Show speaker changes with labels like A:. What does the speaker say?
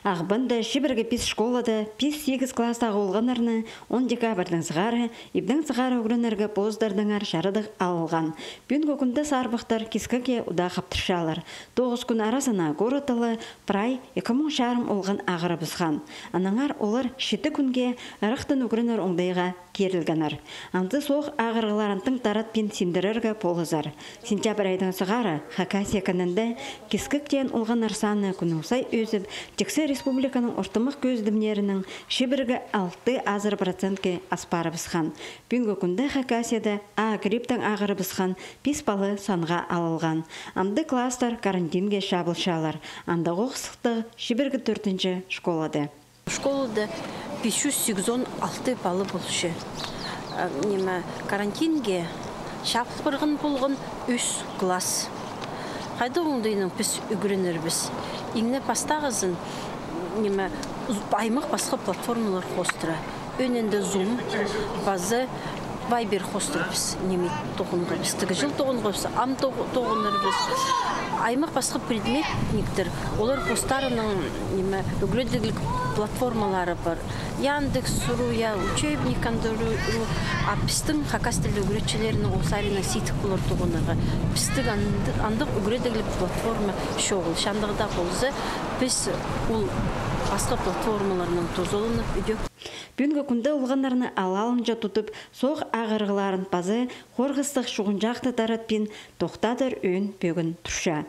A: Ағбында шибірге пис школада пис 8 класстағы олғанарны 10 декабрдың зығары, ебдің зығары өгірінерге поздардыңар шарыдық алылған. Бүн көкінді сарбықтар кескіге ұда қаптыршалар. 9 күн арасына горытылы прай 2000 шарым олған ағыры бұзған. Анаңар олар 7 күнге ұрықтын өгірінер оңдайға керілгенар. Анды соқ ағырғыларантың тарат пен сендірерге полызар. Сентябрь айдың зығары Хакасия канында кескіктен олған арсаны күнусай өзіп, Тексі республиканың ортымық көздімнерінің шибіргі 6% аспары бізхан. Бүгінгі күнді Хакасияда гриптің ағыры бізхан пис балы санға алылған. Анды кластар карантинге шабылшалар. Анда оқсықты шибіргі 4-ші школады.
B: Школада 586 балы болшы. Карантинге шапқырғын болғын 3 класс. Қайды оңдайының біз үгірінер біз. Иңне пастағызын аймақ басқа платформалар қостыра. Өнінде Zoom, базы, Viber қостыра біз. Тоғынғы біз. Тігі жыл тоғынғы біз. Ам тоғыныр біз. Аймақ басқа предметниктер. Олар қостарының үгіредігілік платформалары бар. Яндекс.ру, учебникандыру, біздің Хакас тілі үгіретшілерінің осарына сейтік болар тоғынырға. Біздің андық үгіредігілік платформа шоғыл. Шандығыда қолызы біз ол басқа платформаларының тозолынып үдек.
A: Бүгінгі күнді ұлғанарыны алалынжа тұтып, соқ ағырғыларын пазы, қорғыстық шуғын жақты таратпен тоқтадыр өн бөгін тұрша.